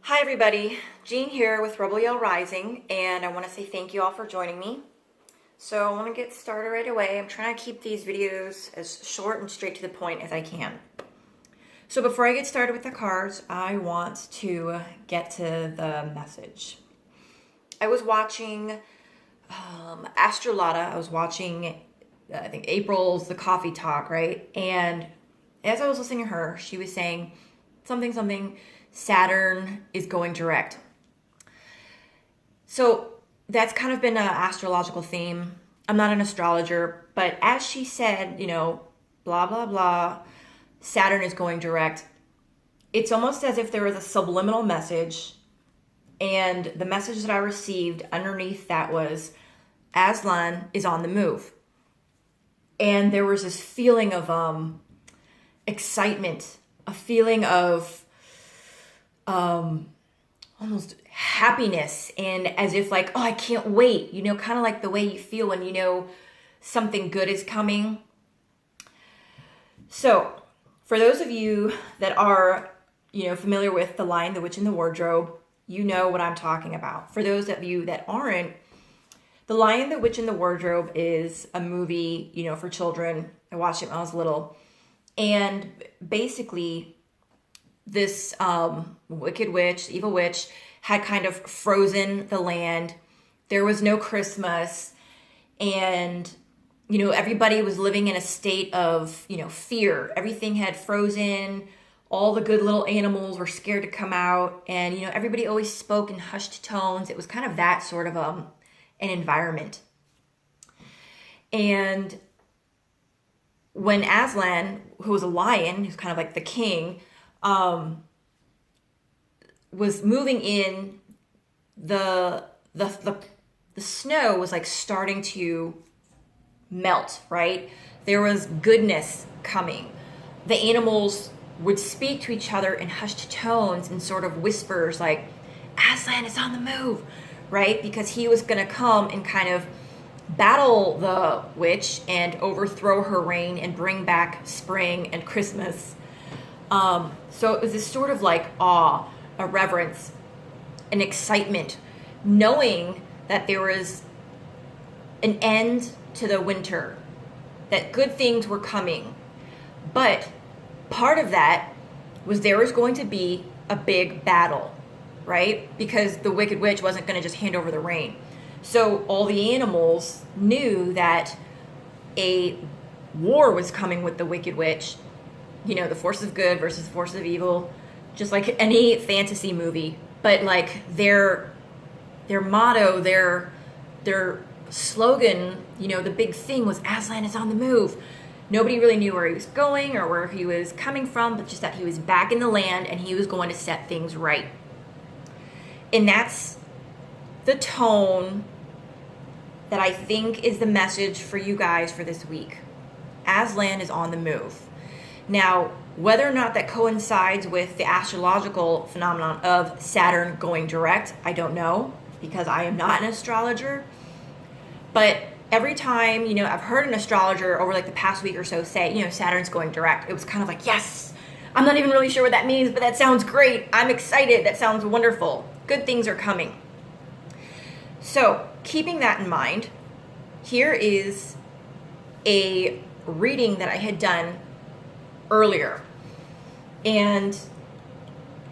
Hi everybody, Jean here with Rebel Yell Rising, and I want to say thank you all for joining me. So I want to get started right away. I'm trying to keep these videos as short and straight to the point as I can. So before I get started with the cards, I want to get to the message. I was watching Astrolata. I was watching, I think, April's The Coffee Talk, right? And as I was listening to her, she was saying something, Saturn is going direct. So that's kind of been an astrological theme. I'm not an astrologer, but as she said, blah, blah, blah, Saturn is going direct. It's almost as if there was a subliminal message, and the message that I received underneath that was Aslan is on the move. And there was this feeling of excitement, a feeling of almost happiness, and as if like, oh, I can't wait, kind of like the way you feel when you know something good is coming. So for those of you that are, familiar with The Lion, the Witch, and the Wardrobe, you know what I'm talking about. For those of you that aren't, The Lion, the Witch, and the Wardrobe is a movie, for children. I watched it when I was little. And basically, this wicked witch, evil witch, had kind of frozen the land. There was no Christmas. And, everybody was living in a state of, fear. Everything had frozen. All the good little animals were scared to come out. And, everybody always spoke in hushed tones. It was kind of that sort of an environment. And when Aslan, who was a lion, who's kind of like the king, was moving in, the snow was like starting to melt, right? There was goodness coming. The animals would speak to each other in hushed tones and sort of whispers like, Aslan is on the move, right? Because he was going to come and kind of battle the witch and overthrow her reign and bring back spring and Christmas. So it was this sort of like awe, a reverence, an excitement, knowing that there was an end to the winter, that good things were coming. But part of that was there was going to be a big battle, right? Because the Wicked Witch wasn't going to just hand over the reign. So all the animals knew that a war was coming with the Wicked Witch. The forces of good versus the forces of evil, just like any fantasy movie. But like their motto, their slogan, the big thing was Aslan is on the move. Nobody really knew where he was going or where he was coming from, but just that he was back in the land and he was going to set things right. And that's the tone that I think is the message for you guys for this week. Aslan is on the move. Now, whether or not that coincides with the astrological phenomenon of Saturn going direct, I don't know, because I am not an astrologer. But every time, I've heard an astrologer over like the past week or so say, Saturn's going direct, it was kind of like, yes, I'm not even really sure what that means, but that sounds great. I'm excited. That sounds wonderful. Good things are coming. So, keeping that in mind, here is a reading that I had done earlier, and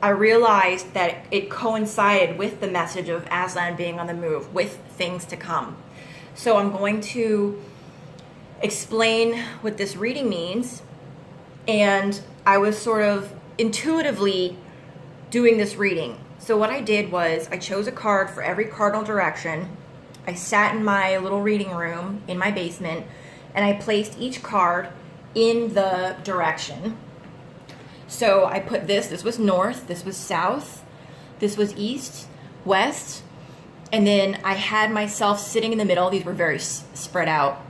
I realized that it coincided with the message of Aslan being on the move, with things to come. So I'm going to explain what this reading means, and I was sort of intuitively doing this reading. So what I did was I chose a card for every cardinal direction. I sat in my little reading room in my basement, and I placed each card in the direction. So I put this was north, this was south, this was east, west, and then I had myself sitting in the middle. These were very spread out.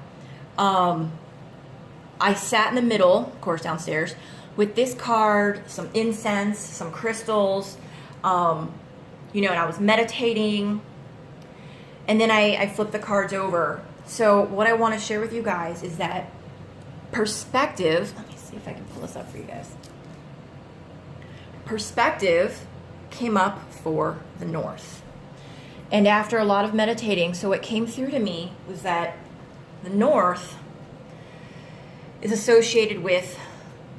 I sat in the middle, of course downstairs, with this card, some incense, some crystals, and I was meditating, and then I flipped the cards over. So what I want to share with you guys is that perspective, let me see if I can pull this up for you guys. Perspective came up for the North. And after a lot of meditating, so what came through to me was that the North is associated with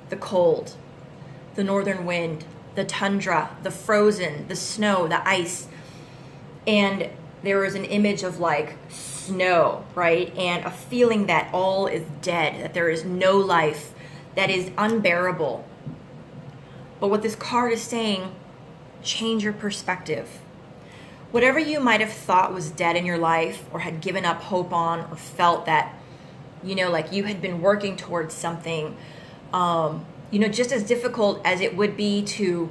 the cold, the northern wind, the tundra, the frozen, the snow, the ice. And there was an image of like snow, right? And a feeling that all is dead, that there is no life, that is unbearable. But what this card is saying, change your perspective. Whatever you might have thought was dead in your life or had given up hope on or felt that, like you had been working towards something, just as difficult as it would be to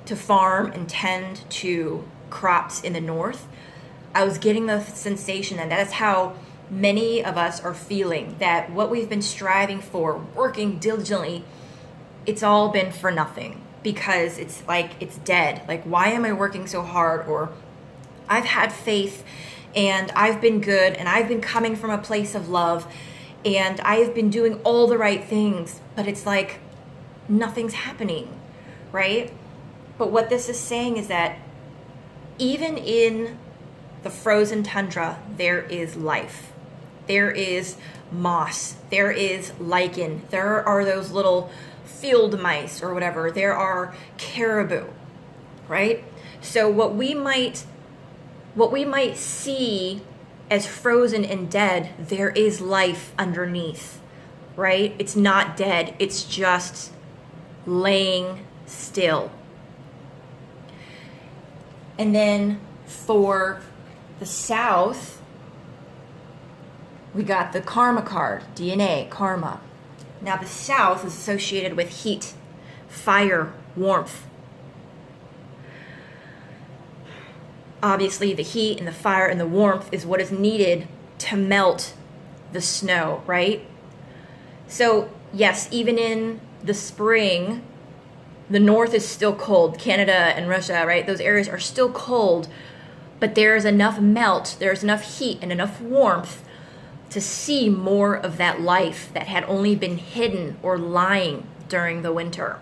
farm and tend to crops in the North, I was getting the sensation that that's how many of us are feeling, that what we've been striving for, working diligently, it's all been for nothing because it's like it's dead. Like, why am I working so hard? Or I've had faith and I've been good and I've been coming from a place of love and I've been doing all the right things, but it's like nothing's happening, right? But what this is saying is that even in the frozen tundra, there is life. There is moss. There is lichen. There are those little field mice or whatever. There are caribou, right? So what we might see as frozen and dead, there is life underneath, right? It's not dead. It's just laying still. And then for the South, we got the karma card, DNA, karma. Now the South is associated with heat, fire, warmth. Obviously, the heat and the fire and the warmth is what is needed to melt the snow, right? So, yes, even in the spring, the North is still cold. Canada and Russia, right? Those areas are still cold, but there's enough melt, there's enough heat and enough warmth to see more of that life that had only been hidden or lying during the winter.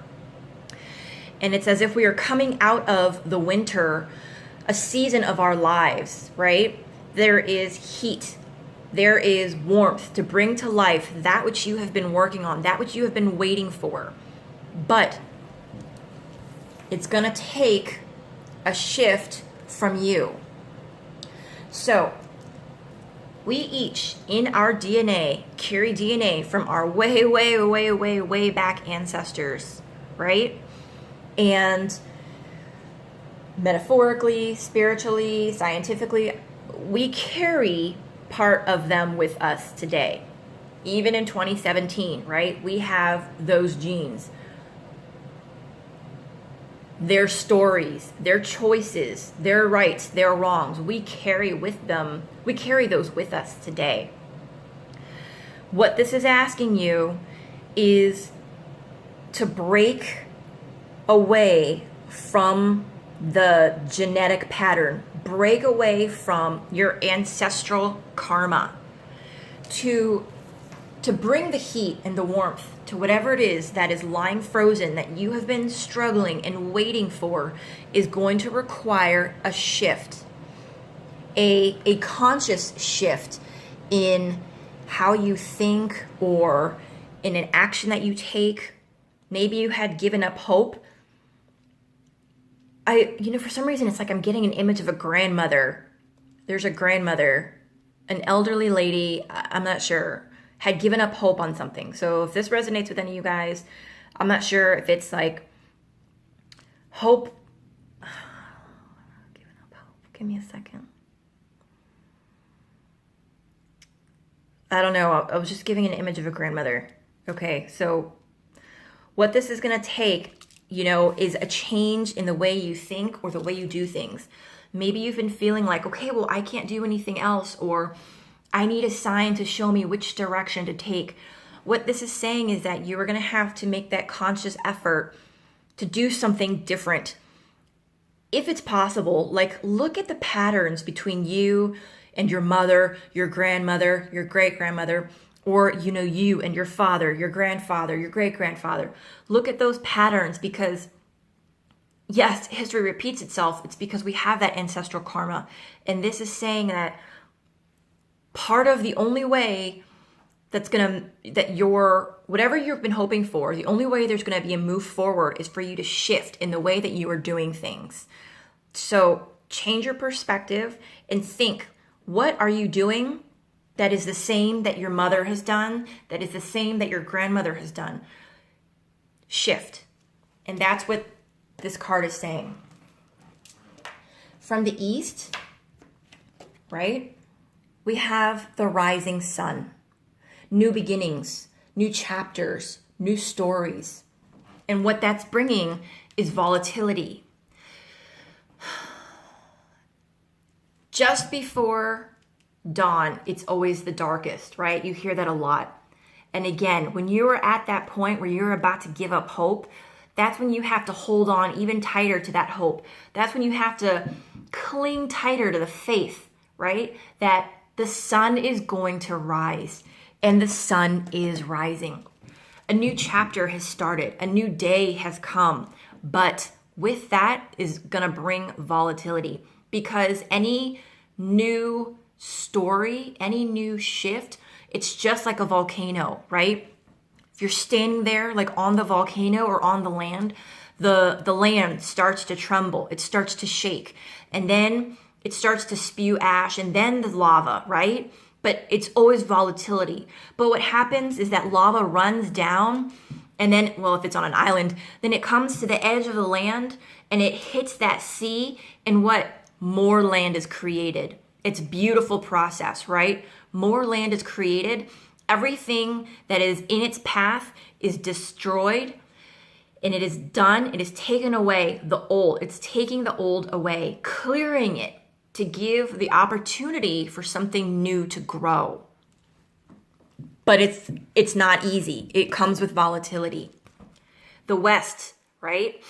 And it's as if we are coming out of the winter, a season of our lives, right? There is heat. There is warmth to bring to life that which you have been working on, that which you have been waiting for. But it's going to take a shift from you. So, we each in our DNA carry DNA from our way, way, way, way, way back ancestors, right? And metaphorically, spiritually, scientifically, we carry part of them with us today. Even in 2017, right? We have those genes. Their stories, their choices, their rights, their wrongs, we carry those with us today. What this is asking you is to break away from the genetic pattern, break away from your ancestral karma, to bring the heat and the warmth to whatever it is that is lying frozen that you have been struggling and waiting for, is going to require a shift, a conscious shift in how you think or in an action that you take. Maybe you had given up hope. For some reason, it's like I'm getting an image of a grandmother. There's a grandmother, an elderly lady, I'm not sure, had given up hope on something. So if this resonates with any of you guys, I'm not sure if it's like hope. Giving up hope. Give me a second. I don't know. I was just giving an image of a grandmother. Okay, so what this is going to take, is a change in the way you think or the way you do things. Maybe you've been feeling like, okay, well, I can't do anything else, or I need a sign to show me which direction to take. What this is saying is that you are going to have to make that conscious effort to do something different. If it's possible, like look at the patterns between you and your mother, your grandmother, your great-grandmother, or, you and your father, your grandfather, your great-grandfather. Look at those patterns, because yes, history repeats itself. It's because we have that ancestral karma. And this is saying that part of the only way whatever you've been hoping for, the only way there's gonna be a move forward is for you to shift in the way that you are doing things. So change your perspective and think, what are you doing that is the same that your mother has done, that is the same that your grandmother has done? Shift. And that's what this card is saying. From the east, right, we have the rising sun. New beginnings, new chapters, new stories. And what that's bringing is volatility. Just before dawn, it's always the darkest, right? You hear that a lot. And again, when you are at that point where you're about to give up hope, that's when you have to hold on even tighter to that hope. That's when you have to cling tighter to the faith, right? That the sun is going to rise, and the sun is rising. A new chapter has started. A new day has come. But with that is going to bring volatility, because any new story, any new shift, it's just like a volcano, right? If you're standing there like on the volcano or on the land land starts to tremble, it starts to shake, and then it starts to spew ash, and then the lava, right? But it's always volatility. But what happens is that lava runs down, and then, well, if it's on an island, then it comes to the edge of the land and it hits that sea, and what? More land is created. It's a beautiful process, right? More land is created. Everything that is in its path is destroyed, and it is done. It is taken away, the old. It's taking the old away, clearing it to give the opportunity for something new to grow. But it's not easy. It comes with volatility. The West, right?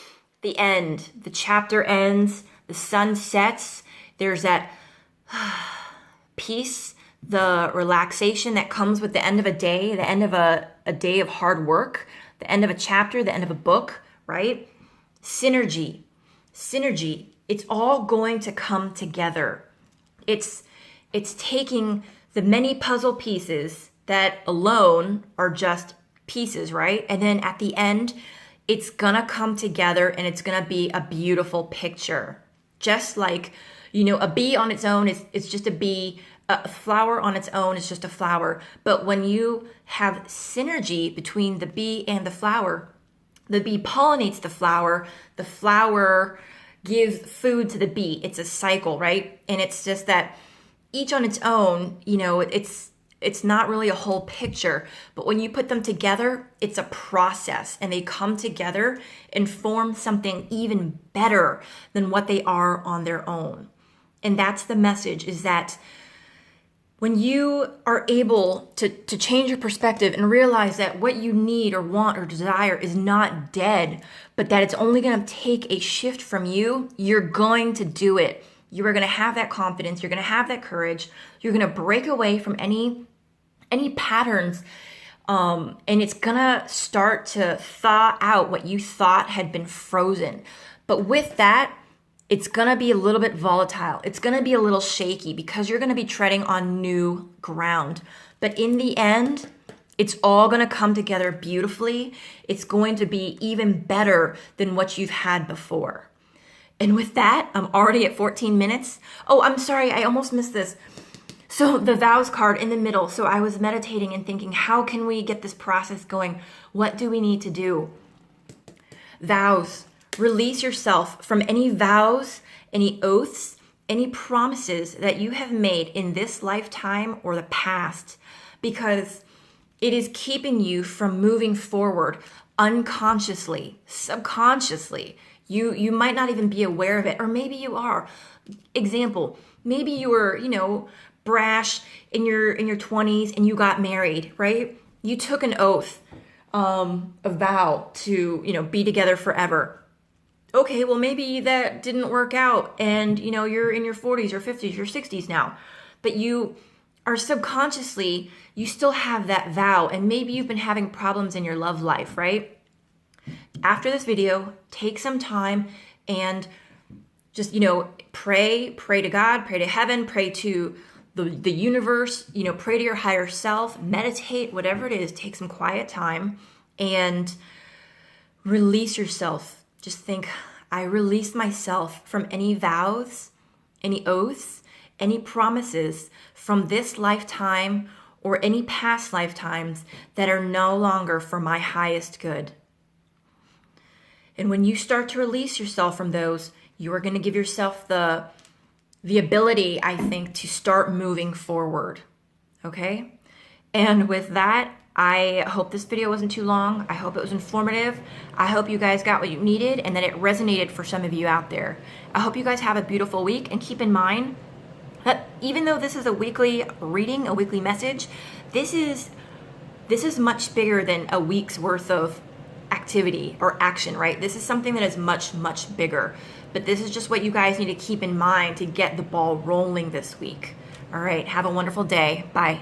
The end. The chapter ends. The sun sets. There's that peace, the relaxation that comes with the end of a day, the end of a day of hard work, the end of a chapter, the end of a book, right? Synergy. It's all going to come together. It's taking the many puzzle pieces that alone are just pieces, right? And then at the end, it's gonna come together and it's gonna be a beautiful picture. Just like, a bee on its own is just a bee. A flower on its own is just a flower. But when you have synergy between the bee and the bee pollinates the flower gives food to the bee. It's a cycle, right? And it's just that each on its own, it's not really a whole picture. But when you put them together, it's a process, and they come together and form something even better than what they are on their own. And that's the message, is that when you are able to change your perspective and realize that what you need or want or desire is not dead, but that it's only going to take a shift from you, you're going to do it. You are going to have that confidence. You're going to have that courage. You're going to break away from any patterns, and it's going to start to thaw out what you thought had been frozen. But with that, it's going to be a little bit volatile. It's going to be a little shaky because you're going to be treading on new ground. But in the end, it's all going to come together beautifully. It's going to be even better than what you've had before. And with that, I'm already at 14 minutes. Oh, I'm sorry. I almost missed this. So the vows card in the middle. So I was meditating and thinking, how can we get this process going? What do we need to do? Vows. Release yourself from any vows, any oaths, any promises that you have made in this lifetime or the past, because it is keeping you from moving forward unconsciously, subconsciously. You might not even be aware of it, or maybe you are. Example, maybe you were, brash in your 20s and you got married, right? You took an oath, a vow to, be together forever. Okay, well, maybe that didn't work out and, you're in your 40s or 50s or 60s now, but you are subconsciously, you still have that vow, and maybe you've been having problems in your love life, right? After this video, take some time, and just, pray to God, pray to heaven, pray to the universe, pray to your higher self, meditate, whatever it is, take some quiet time and release yourself. Just think, I release myself from any vows, any oaths, any promises from this lifetime or any past lifetimes that are no longer for my highest good. And when you start to release yourself from those, you are going to give yourself the ability, I think, to start moving forward. Okay? And with that, I hope this video wasn't too long. I hope it was informative. I hope you guys got what you needed and that it resonated for some of you out there. I hope you guys have a beautiful week, and keep in mind that even though this is a weekly reading, a weekly message, this is much bigger than a week's worth of activity or action, right? This is something that is much, much bigger. But this is just what you guys need to keep in mind to get the ball rolling this week. All right, have a wonderful day. Bye.